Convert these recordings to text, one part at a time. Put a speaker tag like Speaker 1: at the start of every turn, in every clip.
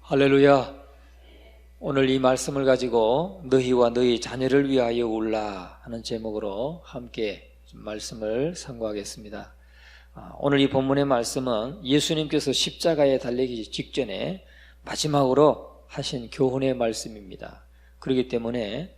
Speaker 1: 할렐루야. 오늘 이 말씀을 가지고 너희와 너희 자녀를 위하여 울라 하는 제목으로 함께 말씀을 상고하겠습니다. 오늘 이 본문의 말씀은 예수님께서 십자가에 달리기 직전에 마지막으로 하신 교훈의 말씀입니다. 그렇기 때문에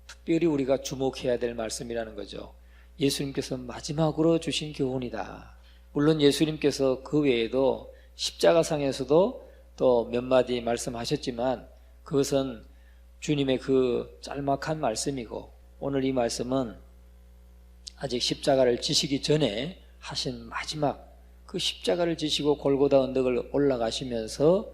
Speaker 1: 특별히 우리가 주목해야 될 말씀이라는 거죠. 예수님께서 마지막으로 주신 교훈이다. 물론 예수님께서 그 외에도 십자가상에서도 또 몇 마디 말씀하셨지만 그것은 주님의 그 짤막한 말씀이고, 오늘 이 말씀은 아직 십자가를 지시기 전에 하신 마지막, 그 십자가를 지시고 골고다 언덕을 올라가시면서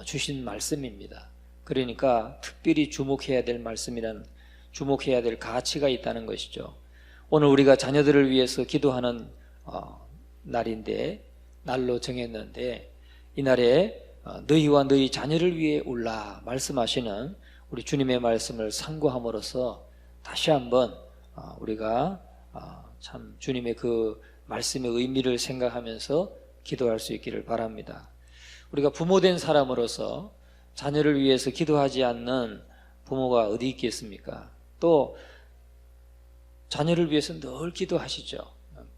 Speaker 1: 주신 말씀입니다. 그러니까 특별히 주목해야 될 말씀이란, 주목해야 될 가치가 있다는 것이죠. 오늘 우리가 자녀들을 위해서 기도하는 날로 정했는데, 이날에 너희와 너희 자녀를 위해 울라 말씀하시는 우리 주님의 말씀을 상고함으로써 다시 한번 우리가 참 주님의 그 말씀의 의미를 생각하면서 기도할 수 있기를 바랍니다. 우리가 부모된 사람으로서 자녀를 위해서 기도하지 않는 부모가 어디 있겠습니까? 또 자녀를 위해서 늘 기도하시죠.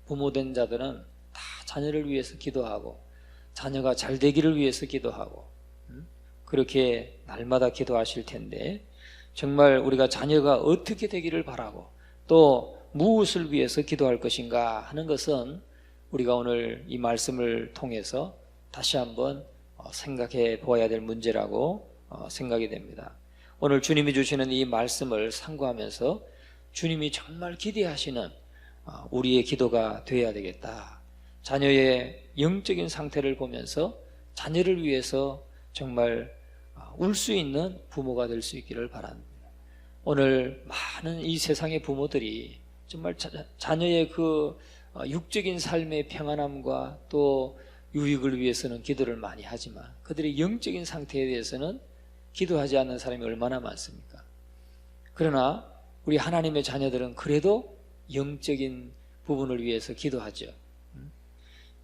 Speaker 1: 부모된 자들은 다 자녀를 위해서 기도하고 자녀가 잘 되기를 위해서 기도하고 그렇게 날마다 기도하실 텐데, 정말 우리가 자녀가 어떻게 되기를 바라고 또 무엇을 위해서 기도할 것인가 하는 것은 우리가 오늘 이 말씀을 통해서 다시 한번 생각해 보아야 될 문제라고 생각이 됩니다. 오늘 주님이 주시는 이 말씀을 상고하면서 주님이 정말 기대하시는 우리의 기도가 되어야 되겠다. 자녀의 영적인 상태를 보면서 자녀를 위해서 정말 울 수 있는 부모가 될 수 있기를 바랍니다. 오늘 많은 이 세상의 부모들이 정말 자녀의 그 육적인 삶의 평안함과 또 유익을 위해서는 기도를 많이 하지만 그들의 영적인 상태에 대해서는 기도하지 않는 사람이 얼마나 많습니까? 그러나 우리 하나님의 자녀들은 그래도 영적인 부분을 위해서 기도하죠.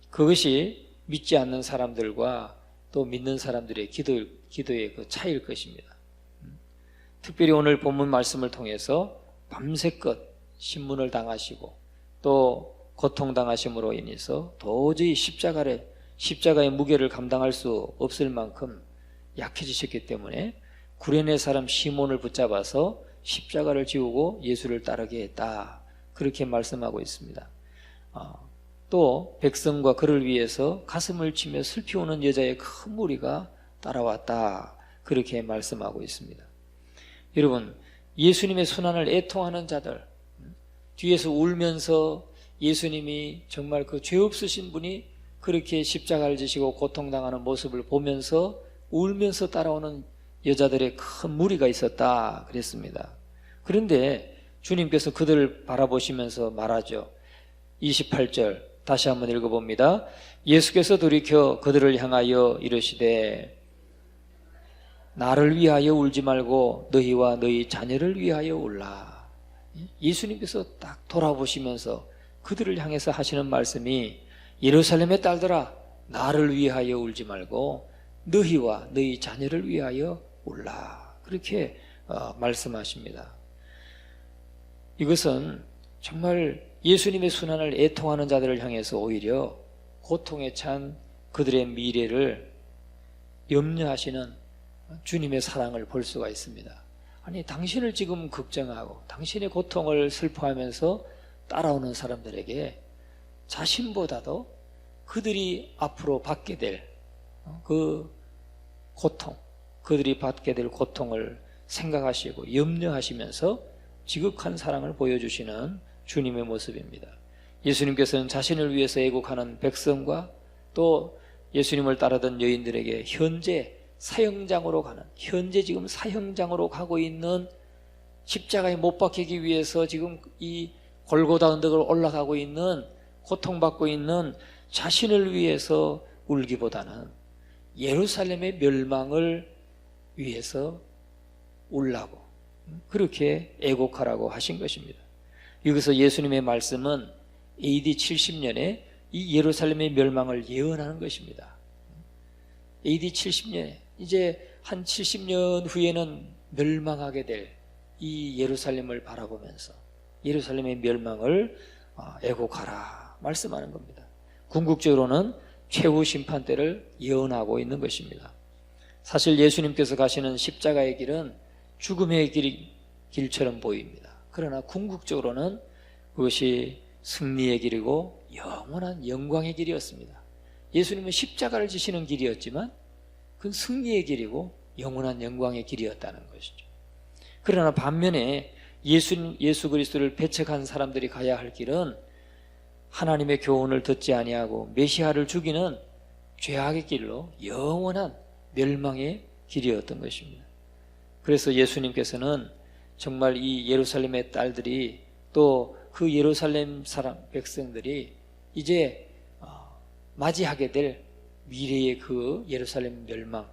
Speaker 1: 그것이 믿지 않는 사람들과 또 믿는 사람들의 기도의 그 차이일 것입니다. 특별히 오늘 본문 말씀을 통해서 밤새껏 신문을 당하시고 또 고통당하심으로 인해서 도저히 십자가의 무게를 감당할 수 없을 만큼 약해지셨기 때문에 구레네 사람 시몬을 붙잡아서 십자가를 지우고 예수를 따르게 했다. 그렇게 말씀하고 있습니다. 또 백성과 그를 위해서 가슴을 치며 슬피 우는 여자의 큰 무리가 따라왔다. 그렇게 말씀하고 있습니다. 여러분, 예수님의 순환을 애통하는 자들, 뒤에서 울면서 예수님이 정말 그 죄 없으신 분이 그렇게 십자가를 지시고 고통당하는 모습을 보면서 울면서 따라오는 여자들의 큰 무리가 있었다 그랬습니다. 그런데 주님께서 그들을 바라보시면서 말하죠. 28절 다시 한번 읽어봅니다. 예수께서 돌이켜 그들을 향하여 이르시되 나를 위하여 울지 말고 너희와 너희 자녀를 위하여 울라. 예수님께서 딱 돌아보시면서 그들을 향해서 하시는 말씀이 예루살렘의 딸들아 나를 위하여 울지 말고 너희와 너희 자녀를 위하여 울라. 그렇게 말씀하십니다. 이것은 정말 예수님의 순환을 애통하는 자들을 향해서 오히려 고통에 찬 그들의 미래를 염려하시는 주님의 사랑을 볼 수가 있습니다. 아니, 당신을 지금 걱정하고 당신의 고통을 슬퍼하면서 따라오는 사람들에게 자신보다도 그들이 앞으로 받게 될 그 고통, 그들이 받게 될 고통을 생각하시고 염려하시면서 지극한 사랑을 보여주시는 주님의 모습입니다. 예수님께서는 자신을 위해서 애국하는 백성과 또 예수님을 따르던 여인들에게 현재 지금 사형장으로 가고 있는, 십자가에 못 박히기 위해서 지금 이 골고다 언덕을 올라가고 있는, 고통받고 있는 자신을 위해서 울기보다는 예루살렘의 멸망을 위해서 울라고, 그렇게 애곡하라고 하신 것입니다. 여기서 예수님의 말씀은 AD 70년에 이 예루살렘의 멸망을 예언하는 것입니다. AD 70년에 이제 한 70년 후에는 멸망하게 될 이 예루살렘을 바라보면서 예루살렘의 멸망을 애곡하라 말씀하는 겁니다. 궁극적으로는 최후 심판 때를 예언하고 있는 것입니다. 사실 예수님께서 가시는 십자가의 길은 죽음의 길처럼 보입니다. 그러나 궁극적으로는 그것이 승리의 길이고 영원한 영광의 길이었습니다. 예수님은 십자가를 지시는 길이었지만 그건 승리의 길이고 영원한 영광의 길이었다는 것이죠. 그러나 반면에 예수 그리스도를 배척한 사람들이 가야 할 길은 하나님의 교훈을 듣지 아니하고 메시아를 죽이는 죄악의 길로 영원한 멸망의 길이었던 것입니다. 그래서 예수님께서는 정말 이 예루살렘의 딸들이 또 그 예루살렘 사람 백성들이 이제 맞이하게 될 미래의 그 예루살렘 멸망,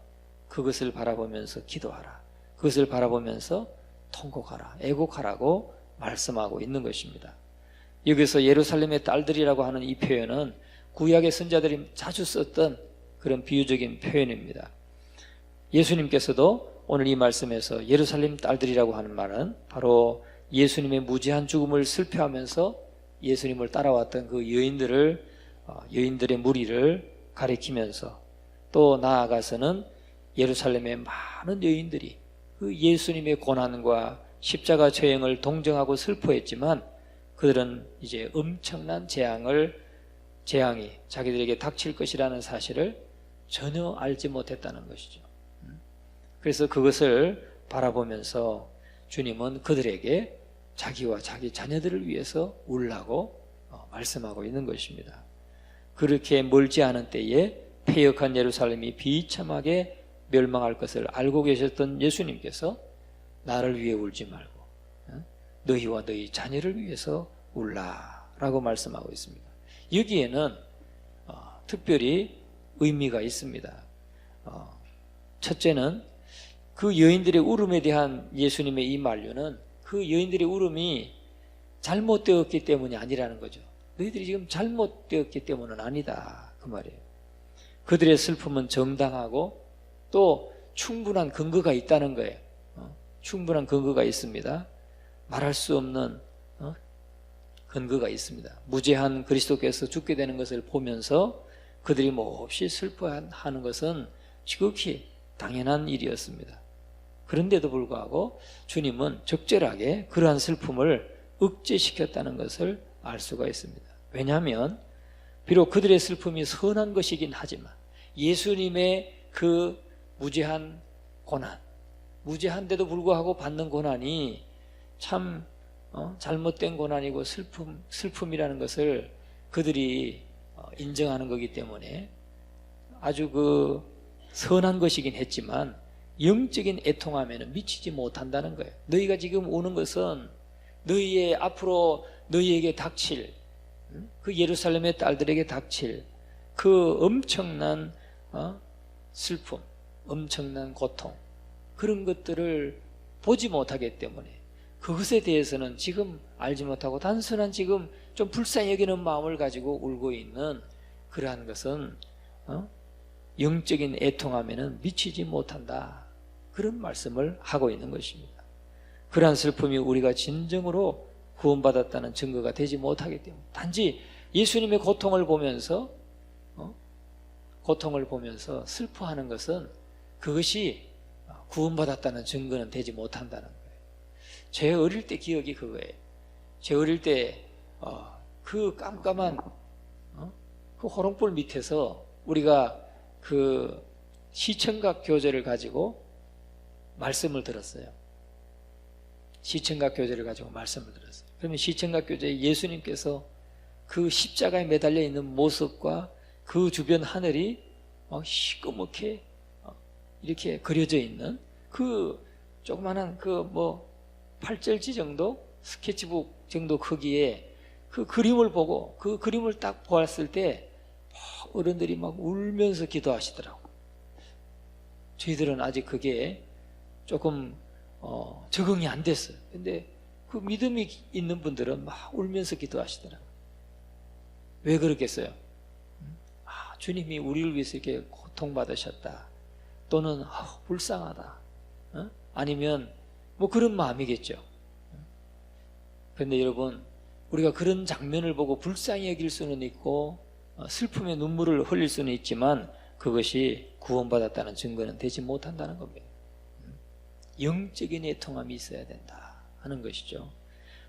Speaker 1: 그것을 바라보면서 기도하라, 그것을 바라보면서 통곡하라, 애곡하라고 말씀하고 있는 것입니다. 여기서 예루살렘의 딸들이라고 하는 이 표현은 구약의 선자들이 자주 썼던 그런 비유적인 표현입니다. 예수님께서도 오늘 이 말씀에서 예루살렘 딸들이라고 하는 말은 바로 예수님의 무지한 죽음을 슬퍼하면서 예수님을 따라왔던 그 여인들의 무리를 가리키면서 또 나아가서는 예루살렘의 많은 여인들이 그 예수님의 고난과 십자가 처형을 동정하고 슬퍼했지만 그들은 이제 엄청난 재앙이 자기들에게 닥칠 것이라는 사실을 전혀 알지 못했다는 것이죠. 그래서 그것을 바라보면서 주님은 그들에게 자기와 자기 자녀들을 위해서 울라고 말씀하고 있는 것입니다. 그렇게 멀지 않은 때에 패역한 예루살렘이 비참하게 멸망할 것을 알고 계셨던 예수님께서 나를 위해 울지 말고 너희와 너희 자녀를 위해서 울라라고 말씀하고 있습니다. 여기에는 특별히 의미가 있습니다. 첫째는 그 여인들의 울음에 대한 예수님의 이 만류는 그 여인들의 울음이 잘못되었기 때문이 아니라는 거죠. 너희들이 지금 잘못되었기 때문은 아니다, 그 말이에요. 그들의 슬픔은 정당하고 또 충분한 근거가 있다는 거예요. 충분한 근거가 있습니다. 말할 수 없는 근거가 있습니다. 무죄한 그리스도께서 죽게 되는 것을 보면서 그들이 몹시 슬퍼하는 것은 지극히 당연한 일이었습니다. 그런데도 불구하고 주님은 적절하게 그러한 슬픔을 억제시켰다는 것을 알 수가 있습니다. 왜냐하면 비록 그들의 슬픔이 선한 것이긴 하지만 예수님의 그 무죄한 고난, 무죄한데도 불구하고 받는 고난이 참 잘못된 고난이고 슬픔이라는 것을 그들이 인정하는 거기 때문에 아주 그 선한 것이긴 했지만 영적인 애통함에는 미치지 못한다는 거예요. 너희가 지금 우는 것은 너희의 앞으로 너희에게 닥칠 그 예루살렘의 딸들에게 닥칠 그 엄청난 슬픔, 엄청난 고통, 그런 것들을 보지 못하기 때문에 그것에 대해서는 지금 알지 못하고 단순한 지금 좀 불쌍히 여기는 마음을 가지고 울고 있는 그러한 것은 영적인 애통함에는 미치지 못한다, 그런 말씀을 하고 있는 것입니다. 그러한 슬픔이 우리가 진정으로 구원받았다는 증거가 되지 못하기 때문에 단지 예수님의 고통을 보면서 슬퍼하는 것은 그것이 구원받았다는 증거는 되지 못한다는 거예요. 제 어릴 때 기억이 그거예요. 제 어릴 때 그 깜깜한 그 호롱불 밑에서 우리가 그 시청각 교재를 가지고 말씀을 들었어요. 시청각 교재를 가지고 말씀을 들었어요. 그러면 시청각 교재에 예수님께서 그 십자가에 매달려 있는 모습과 그 주변 하늘이 시꺼멓게 이렇게 그려져 있는 그 조그만한 그 8절지 정도 스케치북 정도 크기의 그 그림을 보고 그 그림을 딱 보았을 때 어른들이 막 울면서 기도하시더라고요. 저희들은 아직 그게 조금 적응이 안 됐어요. 근데 그 믿음이 있는 분들은 막 울면서 기도하시더라고요. 왜 그렇겠어요? 주님이 우리를 위해서 이렇게 고통받으셨다. 또는 불쌍하다, 아니면 뭐 그런 마음이겠죠. 그런데 여러분, 우리가 그런 장면을 보고 불쌍히 여길 수는 있고 슬픔의 눈물을 흘릴 수는 있지만 그것이 구원받았다는 증거는 되지 못한다는 겁니다. 영적인 애통함이 있어야 된다 하는 것이죠.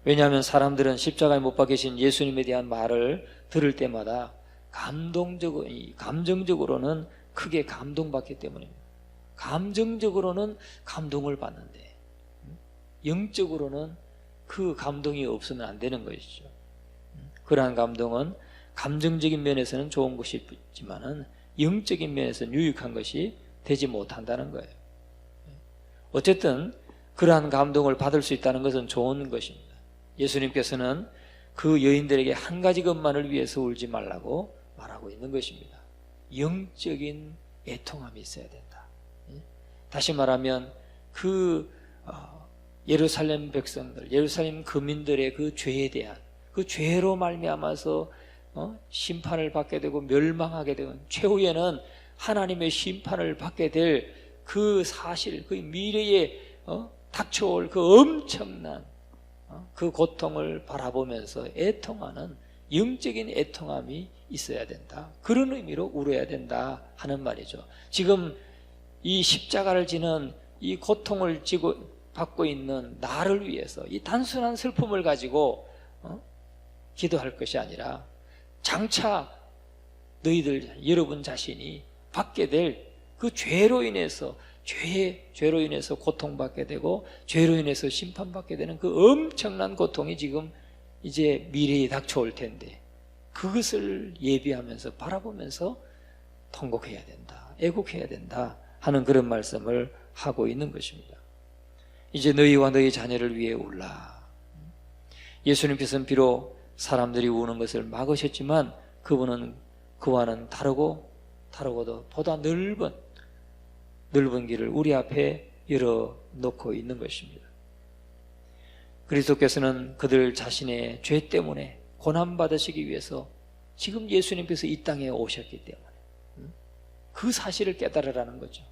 Speaker 1: 왜냐하면 사람들은 십자가에 못 박히신 예수님에 대한 말을 들을 때마다 감정적으로는 크게 감동받기 때문입니다. 감정적으로는 감동을 받는데 영적으로는 그 감동이 없으면 안 되는 것이죠. 그러한 감동은 감정적인 면에서는 좋은 것이 있지만은 영적인 면에서는 유익한 것이 되지 못한다는 거예요. 어쨌든 그러한 감동을 받을 수 있다는 것은 좋은 것입니다. 예수님께서는 그 여인들에게 한 가지 것만을 위해서 울지 말라고 말하고 있는 것입니다. 영적인 애통함이 있어야 된다. 다시 말하면 그 예루살렘 백성들, 예루살렘 거민들의 그 죄에 대한, 그 죄로 말미암아서 심판을 받게 되고 멸망하게 되는, 최후에는 하나님의 심판을 받게 될 그 사실, 그 미래에 닥쳐올 그 엄청난 그 고통을 바라보면서 애통하는 영적인 애통함이 있어야 된다. 그런 의미로 울어야 된다 하는 말이죠. 지금 이 십자가를 지는 이 고통을 받고 있는 나를 위해서 이 단순한 슬픔을 가지고 기도할 것이 아니라 장차 너희들, 여러분 자신이 받게 될 그 죄로 인해서 고통받게 되고 죄로 인해서 심판받게 되는 그 엄청난 고통이 지금 이제 미래에 닥쳐올 텐데 그것을 예비하면서 바라보면서 통곡해야 된다, 애곡해야 된다 하는 그런 말씀을 하고 있는 것입니다. 이제 너희와 너희 자녀를 위해 울라. 예수님께서는 비록 사람들이 우는 것을 막으셨지만 그분은 그와는 다르고도 보다 넓은 길을 우리 앞에 열어놓고 있는 것입니다. 그리스도께서는 그들 자신의 죄 때문에 고난받으시기 위해서 지금 예수님께서 이 땅에 오셨기 때문에 그 사실을 깨달으라는 거죠.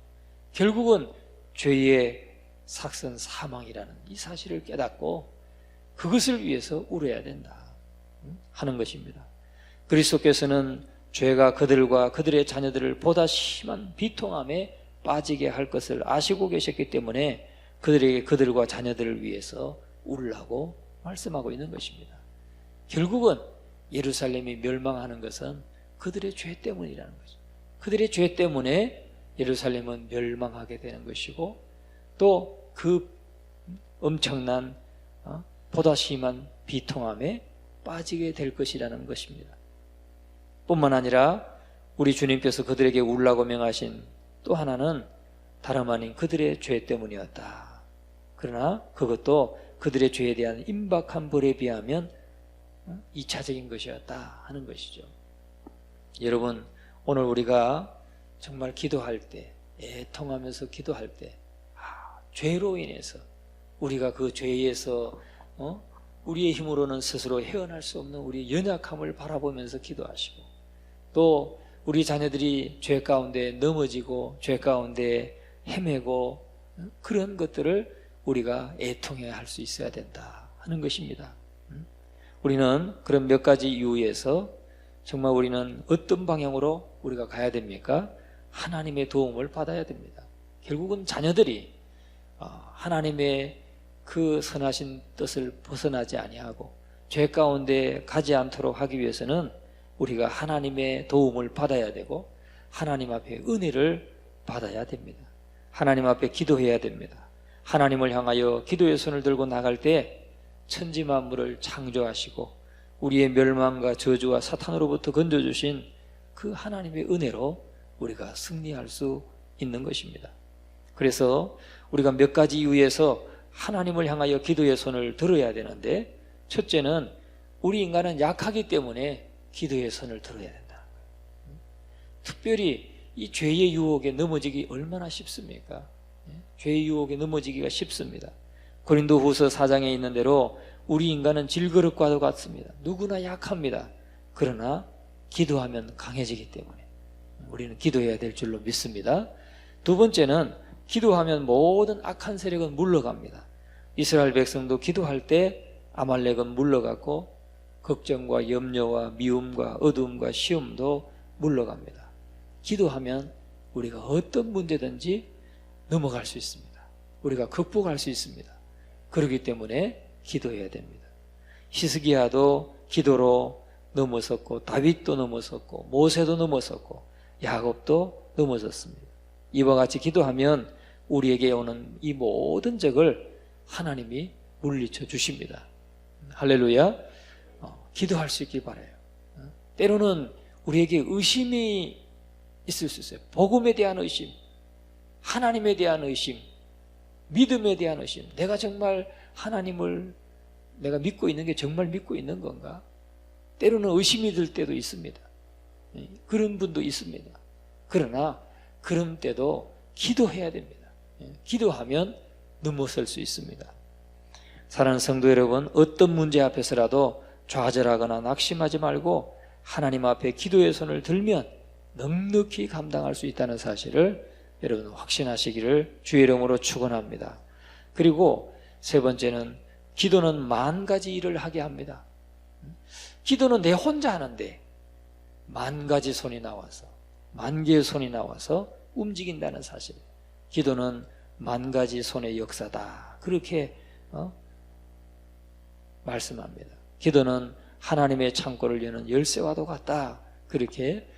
Speaker 1: 결국은 죄의 삭선 사망이라는 이 사실을 깨닫고 그것을 위해서 울어야 된다 하는 것입니다. 그리스도께서는 죄가 그들과 그들의 자녀들을 보다 심한 비통함에 빠지게 할 것을 아시고 계셨기 때문에 그들에게 그들과 자녀들을 위해서 울라고 말씀하고 있는 것입니다. 결국은 예루살렘이 멸망하는 것은 그들의 죄 때문이라는 거죠. 그들의 죄 때문에 예루살렘은 멸망하게 되는 것이고 또 그 엄청난 보다 심한 비통함에 빠지게 될 것이라는 것입니다. 뿐만 아니라 우리 주님께서 그들에게 울라고 명하신 또 하나는 다름 아닌 그들의 죄 때문이었다. 그러나 그것도 그들의 죄에 대한 임박한 벌에 비하면 2차적인 것이었다 하는 것이죠. 여러분, 오늘 우리가 정말 기도할 때, 애통하면서 기도할 때 죄로 인해서 우리가 그 죄에서 우리의 힘으로는 스스로 헤어날 수 없는 우리의 연약함을 바라보면서 기도하시고 또 우리 자녀들이 죄 가운데 넘어지고 죄 가운데 헤매고 그런 것들을 우리가 애통해야 할 수 있어야 된다 하는 것입니다. 우리는 그런 몇 가지 이유에서 정말 우리는 어떤 방향으로 우리가 가야 됩니까? 하나님의 도움을 받아야 됩니다. 결국은 자녀들이 하나님의 그 선하신 뜻을 벗어나지 아니하고 죄 가운데 가지 않도록 하기 위해서는 우리가 하나님의 도움을 받아야 되고 하나님 앞에 은혜를 받아야 됩니다. 하나님 앞에 기도해야 됩니다. 하나님을 향하여 기도의 손을 들고 나갈 때 천지 만물을 창조하시고 우리의 멸망과 저주와 사탄으로부터 건져주신 그 하나님의 은혜로 우리가 승리할 수 있는 것입니다. 그래서 우리가 몇 가지 이유에서 하나님을 향하여 기도의 손을 들어야 되는데 첫째는 우리 인간은 약하기 때문에 기도의 손을 들어야 된다. 특별히 이 죄의 유혹에 넘어지기 얼마나 쉽습니까? 죄의 유혹에 넘어지기가 쉽습니다. 고린도후서 4장에 있는 대로 우리 인간은 질그릇과도 같습니다. 누구나 약합니다. 그러나 기도하면 강해지기 때문에 우리는 기도해야 될 줄로 믿습니다. 두 번째는 기도하면 모든 악한 세력은 물러갑니다. 이스라엘 백성도 기도할 때 아말렉은 물러갔고 걱정과 염려와 미움과 어두움과 시험도 물러갑니다. 기도하면 우리가 어떤 문제든지 넘어갈 수 있습니다. 우리가 극복할 수 있습니다. 그렇기 때문에 기도해야 됩니다. 히스기야도 기도로 넘어섰고 다윗도 넘어섰고 모세도 넘어섰고 야곱도 넘어섰습니다. 이와 같이 기도하면 우리에게 오는 이 모든 적을 하나님이 물리쳐 주십니다. 할렐루야. 기도할 수 있길 바라요. 때로는 우리에게 의심이 있을 수 있어요. 복음에 대한 의심, 하나님에 대한 의심, 믿음에 대한 의심. 내가 정말 하나님을 내가 믿고 있는 게 정말 믿고 있는 건가? 때로는 의심이 들 때도 있습니다. 그런 분도 있습니다. 그러나 그런 때도 기도해야 됩니다. 기도하면 넘어설 수 있습니다. 사랑하는 성도 여러분, 어떤 문제 앞에서라도 좌절하거나 낙심하지 말고 하나님 앞에 기도의 손을 들면 넉넉히 감당할 수 있다는 사실을 여러분 확신하시기를 주의 이름으로 축원합니다. 그리고 세 번째는 기도는 만 가지 일을 하게 합니다. 기도는 내 혼자 하는데 만 가지 손이 나와서, 만 개의 손이 나와서 움직인다는 사실. 기도는 만 가지 손의 역사다. 그렇게 말씀합니다. 기도는 하나님의 창고를 여는 열쇠와도 같다. 그렇게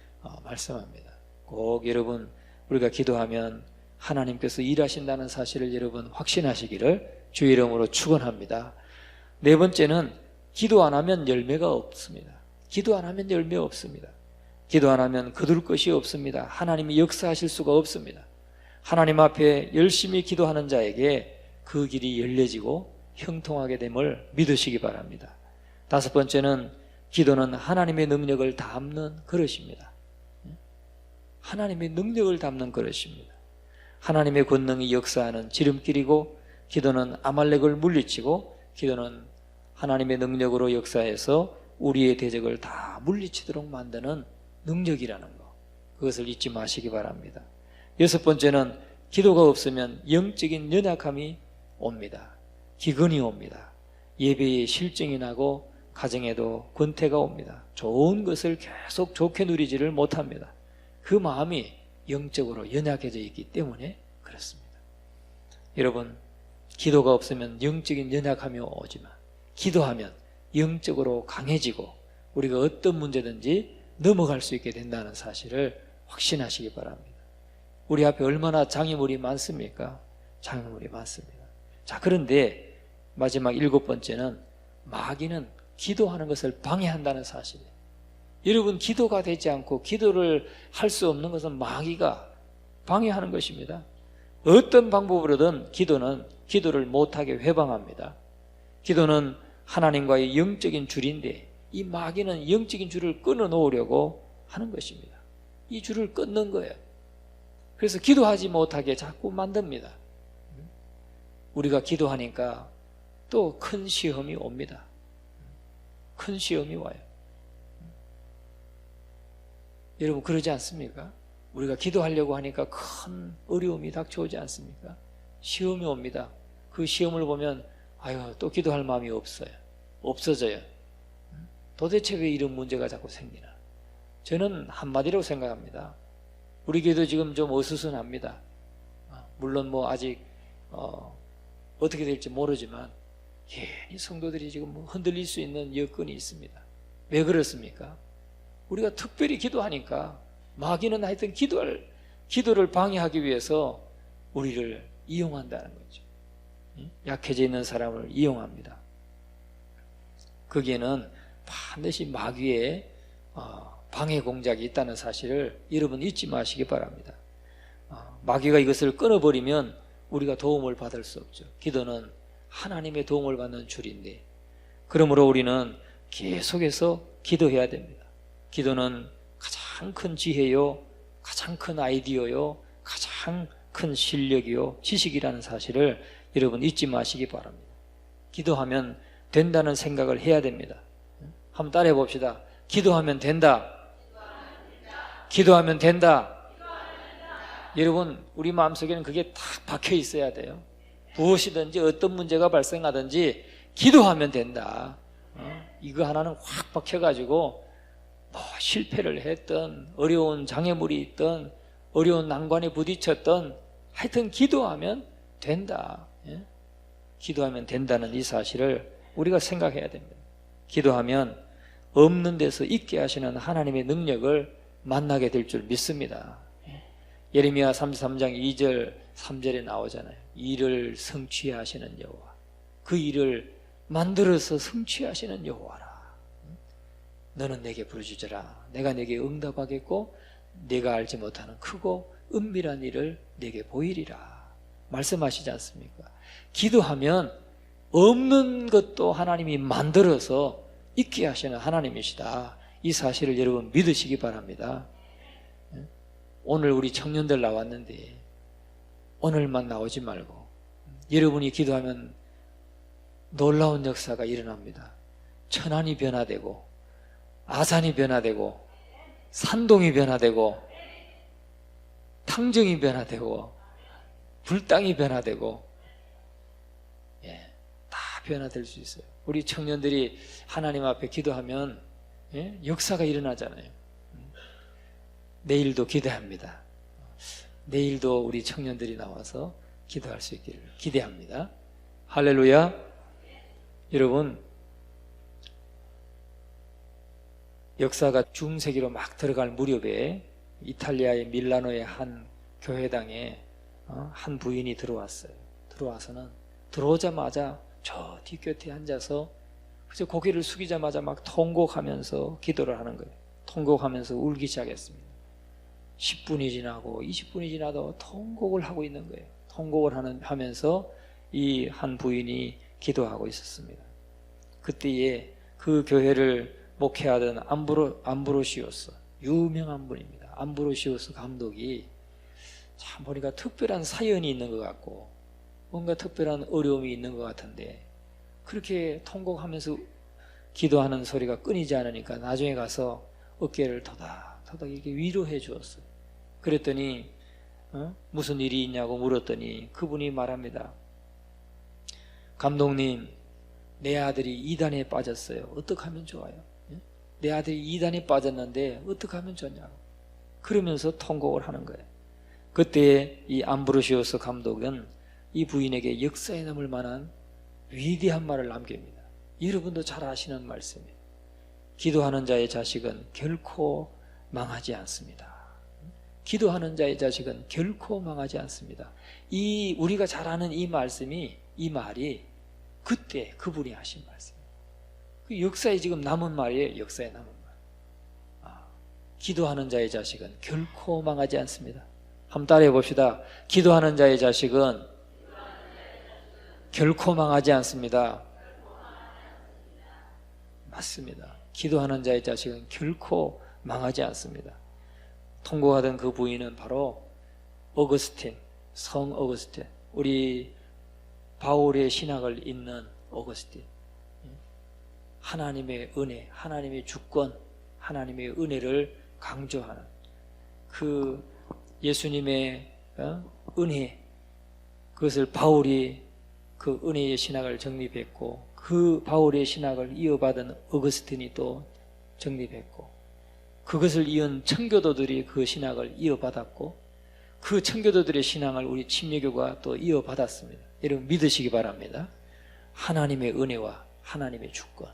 Speaker 1: 말씀합니다. 꼭 여러분, 우리가 기도하면 하나님께서 일하신다는 사실을 여러분 확신하시기를 주의 이름으로 축원합니다. 네 번째는 기도 안 하면 열매가 없습니다. 기도 안 하면 열매 없습니다. 기도 안 하면 거둘 것이 없습니다. 하나님이 역사하실 수가 없습니다. 하나님 앞에 열심히 기도하는 자에게 그 길이 열려지고 형통하게 됨을 믿으시기 바랍니다. 다섯 번째는 기도는 하나님의 능력을 담는 그릇입니다. 하나님의 능력을 담는 그릇입니다. 하나님의 권능이 역사하는 지름길이고, 기도는 아말렉을 물리치고, 기도는 하나님의 능력으로 역사해서 우리의 대적을 다 물리치도록 만드는 능력이라는 것, 그것을 잊지 마시기 바랍니다. 여섯 번째는 기도가 없으면 영적인 연약함이 옵니다. 기근이 옵니다. 예배에 실증이 나고 가정에도 권태가 옵니다. 좋은 것을 계속 좋게 누리지를 못합니다. 그 마음이 영적으로 연약해져 있기 때문에 그렇습니다. 여러분, 기도가 없으면 영적인 연약함이 오지만 기도하면 영적으로 강해지고 우리가 어떤 문제든지 넘어갈 수 있게 된다는 사실을 확신하시기 바랍니다. 우리 앞에 얼마나 장애물이 많습니까? 장애물이 많습니다. 자, 그런데 마지막 일곱 번째는 마귀는 기도하는 것을 방해한다는 사실이에요. 여러분, 기도가 되지 않고 기도를 할 수 없는 것은 마귀가 방해하는 것입니다. 어떤 방법으로든 기도를 못하게 회방합니다. 기도는 하나님과의 영적인 줄인데 이 마귀는 영적인 줄을 끊어 놓으려고 하는 것입니다. 이 줄을 끊는 거예요. 그래서 기도하지 못하게 자꾸 만듭니다. 우리가 기도하니까 또 큰 시험이 옵니다. 큰 시험이 와요. 여러분, 그러지 않습니까? 우리가 기도하려고 하니까 큰 어려움이 닥쳐오지 않습니까? 시험이 옵니다. 그 시험을 보면 또 기도할 마음이 없어져요. 도대체 왜 이런 문제가 자꾸 생기나? 저는 한마디로 생각합니다. 우리 교회도 지금 좀 어수선합니다. 물론 아직 어떻게 될지 모르지만 이 성도들이 지금 흔들릴 수 있는 여건이 있습니다. 왜 그렇습니까? 우리가 특별히 기도하니까 마귀는 하여튼 기도를 방해하기 위해서 우리를 이용한다는 거죠. 약해져 있는 사람을 이용합니다. 거기에는 반드시 마귀의 방해 공작이 있다는 사실을 여러분 잊지 마시기 바랍니다. 마귀가 이것을 끊어버리면 우리가 도움을 받을 수 없죠. 기도는 하나님의 도움을 받는 줄인데, 그러므로 우리는 계속해서 기도해야 됩니다. 기도는 가장 큰 지혜요, 가장 큰 아이디어요, 가장 큰 실력이요, 지식이라는 사실을 여러분 잊지 마시기 바랍니다. 기도하면 된다는 생각을 해야 됩니다. 한번 따라해 봅시다. 기도하면 된다. 기도하면 된다. 여러분, 우리 마음속에는 그게 딱 박혀 있어야 돼요. 무엇이든지 어떤 문제가 발생하든지 기도하면 된다. 이거 하나는 확 박혀가지고 뭐 실패를 했던, 어려운 장애물이 있던, 어려운 난관에 부딪혔던, 하여튼 기도하면 된다. 기도하면 된다는 이 사실을 우리가 생각해야 됩니다. 기도하면 없는 데서 있게 하시는 하나님의 능력을 만나게 될 줄 믿습니다. 예레미야 33장 2절 3절에 나오잖아요. 일을 성취하시는 여호와, 그 일을 만들어서 성취하시는 여호와라. 너는 내게 부르짖으라. 내가 내게 응답하겠고 내가 알지 못하는 크고 은밀한 일을 내게 보이리라 말씀하시지 않습니까? 기도하면 없는 것도 하나님이 만들어서 있게 하시는 하나님이시다. 이 사실을 여러분 믿으시기 바랍니다. 오늘 우리 청년들 나왔는데 오늘만 나오지 말고 여러분이 기도하면 놀라운 역사가 일어납니다. 천안이 변화되고 아산이 변화되고 산동이 변화되고 탕정이 변화되고 불당이 변화되고 다 변화될 수 있어요. 우리 청년들이 하나님 앞에 기도하면 역사가 일어나잖아요. 내일도 기대합니다. 내일도 우리 청년들이 나와서 기도할 수 있기를 기대합니다. 할렐루야. 여러분, 역사가 중세기로 막 들어갈 무렵에 이탈리아의 밀라노의 한 교회당에 한 부인이 들어왔어요. 들어와서는 들어오자마자 저 뒷곁에 앉아서 그래서 고개를 숙이자마자 막 통곡하면서 기도를 하는 거예요. 통곡하면서 울기 시작했습니다. 10분이 지나고 20분이 지나도 통곡을 하고 있는 거예요. 통곡을 하면서 이 한 부인이 기도하고 있었습니다. 그때에 그 교회를 목회하던 암브로시오스, 유명한 분입니다. 암브로시오스 감독이 참 보니까 특별한 사연이 있는 것 같고 뭔가 특별한 어려움이 있는 것 같은데 그렇게 통곡하면서 기도하는 소리가 끊이지 않으니까 나중에 가서 어깨를 토닥토닥 이렇게 위로해 주었어요. 그랬더니 무슨 일이 있냐고 물었더니 그분이 말합니다. 감독님, 내 아들이 이단에 빠졌어요. 어떻게 하면 좋아요? 내 아들이 이단에 빠졌는데 어떻게 하면 좋냐고 그러면서 통곡을 하는 거예요. 그때 이 암브로시오스 감독은 이 부인에게 역사에 남을 만한 위대한 말을 남깁니다. 여러분도 잘 아시는 말씀이에요. 기도하는 자의 자식은 결코 망하지 않습니다. 기도하는 자의 자식은 결코 망하지 않습니다. 이 우리가 잘 아는 이 말씀이, 이 말이 그때 그분이 하신 말씀이에요. 그 역사에 지금 남은 말이에요. 역사에 남은 말. 기도하는 자의 자식은 결코 망하지 않습니다. 한번 따라해 봅시다. 기도하는 자의 자식은 결코 망하지 않습니다. 맞습니다. 기도하는 자의 자식은 결코 망하지 않습니다. 통곡하던 그 부인은 바로 어거스틴, 성 어거스틴, 우리 바울의 신학을 잇는 어거스틴. 하나님의 은혜, 하나님의 주권, 하나님의 은혜를 강조하는 그 예수님의 은혜, 그것을 바울이 그 은혜의 신학을 정립했고 그 바울의 신학을 이어받은 어거스틴이 또 정립했고 그것을 이은 청교도들이 그 신학을 이어받았고 그 청교도들의 신앙을 우리 침례교가 또 이어받았습니다. 여러분 믿으시기 바랍니다. 하나님의 은혜와 하나님의 주권,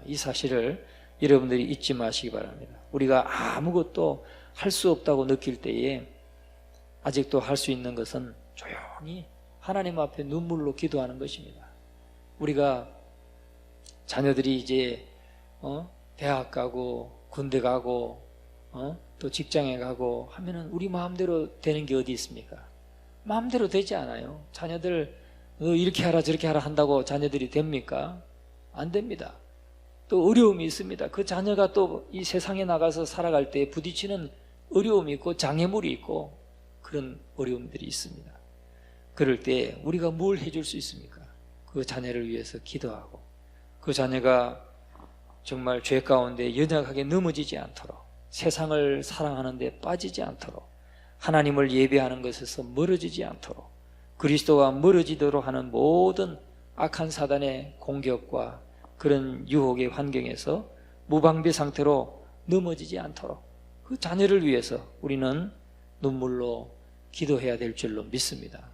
Speaker 1: 이 사실을 여러분들이 잊지 마시기 바랍니다. 우리가 아무것도 할 수 없다고 느낄 때에 아직도 할 수 있는 것은 조용히 하나님 앞에 눈물로 기도하는 것입니다. 우리가 자녀들이 이제 대학 가고 군대 가고 또 직장에 가고 하면은 우리 마음대로 되는 게 어디 있습니까? 마음대로 되지 않아요. 자녀들 이렇게 하라 저렇게 하라 한다고 자녀들이 됩니까? 안 됩니다. 또 어려움이 있습니다. 그 자녀가 또 이 세상에 나가서 살아갈 때 부딪히는 어려움이 있고 장애물이 있고 그런 어려움들이 있습니다. 그럴 때 우리가 뭘 해줄 수 있습니까? 그 자녀를 위해서 기도하고 그 자녀가 정말 죄 가운데 연약하게 넘어지지 않도록 세상을 사랑하는 데 빠지지 않도록 하나님을 예배하는 것에서 멀어지지 않도록, 그리스도와 멀어지도록 하는 모든 악한 사단의 공격과 그런 유혹의 환경에서 무방비 상태로 넘어지지 않도록 그 자녀를 위해서 우리는 눈물로 기도해야 될 줄로 믿습니다.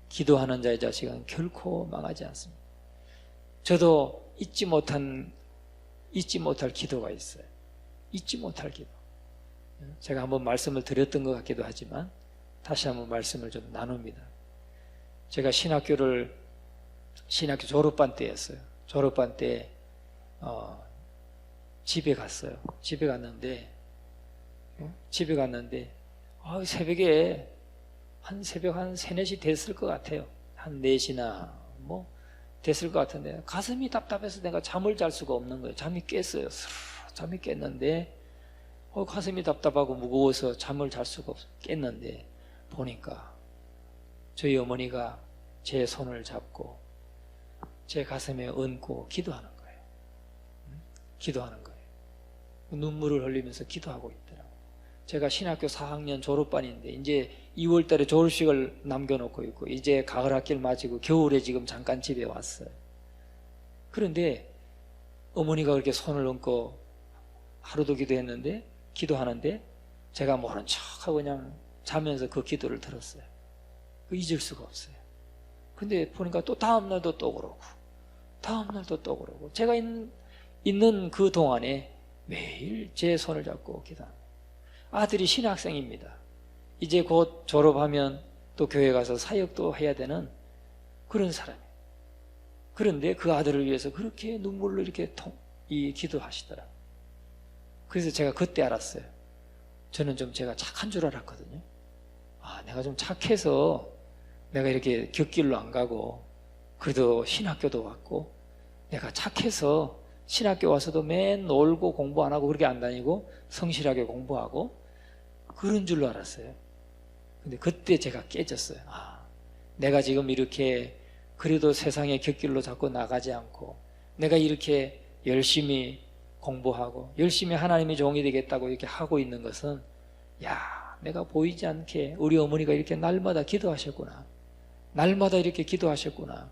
Speaker 1: 기도하는 자의 자식은 결코 망하지 않습니다. 저도 잊지 못할 기도가 있어요. 잊지 못할 기도. 제가 한번 말씀을 드렸던 것 같기도 하지만 다시 한번 말씀을 좀 나눕니다. 제가 신학교 졸업반 때였어요. 졸업반 때 집에 갔어요. 집에 갔는데 새벽에 새벽 한 3, 4시 됐을 것 같아요. 한 4시나 됐을 것 같은데 가슴이 답답해서 내가 잠을 잘 수가 없는 거예요. 잠이 깼어요. 잠이 깼는데 가슴이 답답하고 무거워서 잠을 잘 수가 없어요. 깼는데 보니까 저희 어머니가 제 손을 잡고 제 가슴에 얹고 기도하는 거예요. 기도하는 거예요. 눈물을 흘리면서 기도하고 있더라고요. 제가 신학교 4학년 졸업반인데 이제 2월 달에 졸업식을 남겨놓고 있고 이제 가을 학기를 마치고 겨울에 지금 잠깐 집에 왔어요. 그런데 어머니가 그렇게 손을 얹고 하루도 기도하는데 제가 모른 척하고 그냥 자면서 그 기도를 들었어요. 잊을 수가 없어요. 근데 보니까 또 다음날도 또 그러고 다음날도 또 그러고 제가 있는 그 동안에 매일 제 손을 잡고 기도합니다. 아들이 신학생입니다. 이제 곧 졸업하면 또 교회 가서 사역도 해야 되는 그런 사람이에요. 그런데 그 아들을 위해서 그렇게 눈물로 이렇게 기도하시더라고요. 그래서 제가 그때 알았어요. 저는 좀 제가 착한 줄 알았거든요. 내가 좀 착해서 내가 이렇게 곁길로 안 가고 그래도 신학교도 왔고 내가 착해서 신학교 와서도 맨 놀고 공부 안 하고 그렇게 안 다니고 성실하게 공부하고 그런 줄로 알았어요. 근데 그때 제가 깨졌어요. 내가 지금 이렇게 그래도 세상의 곁길로 자꾸 나가지 않고 내가 이렇게 열심히 공부하고 열심히 하나님의 종이 되겠다고 이렇게 하고 있는 것은 내가 보이지 않게 우리 어머니가 이렇게 날마다 기도하셨구나. 날마다 이렇게 기도하셨구나.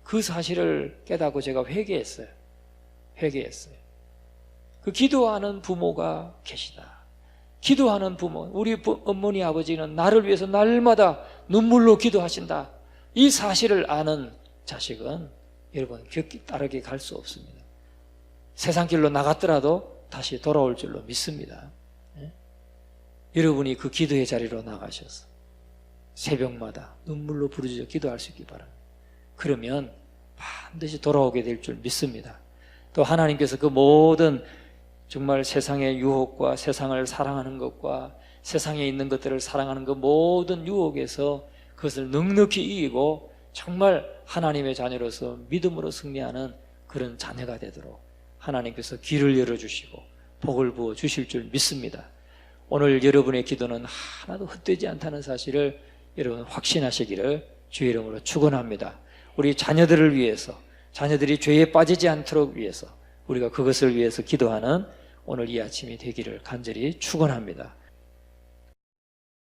Speaker 1: 그 사실을 깨닫고 제가 회개했어요. 그 기도하는 부모가 계시다. 기도하는 부모, 우리 어머니 아버지는 나를 위해서 날마다 눈물로 기도하신다. 이 사실을 아는 자식은 여러분 따르게 갈 수 없습니다. 세상 길로 나갔더라도 다시 돌아올 줄로 믿습니다. 여러분이 그 기도의 자리로 나가셔서 새벽마다 눈물로 부르짖어 기도할 수 있기 바랍니다. 그러면 반드시 돌아오게 될 줄 믿습니다. 또 하나님께서 그 모든 정말 세상의 유혹과 세상을 사랑하는 것과 세상에 있는 것들을 사랑하는 그 모든 유혹에서 그것을 넉넉히 이기고 정말 하나님의 자녀로서 믿음으로 승리하는 그런 자녀가 되도록 하나님께서 길을 열어주시고 복을 부어 주실 줄 믿습니다. 오늘 여러분의 기도는 하나도 헛되지 않다는 사실을 여러분 확신하시기를 주의 이름으로 축원합니다. 우리 자녀들을 위해서, 자녀들이 죄에 빠지지 않도록 위해서 우리가 그것을 위해서 기도하는 오늘 이 아침이 되기를 간절히 축원합니다.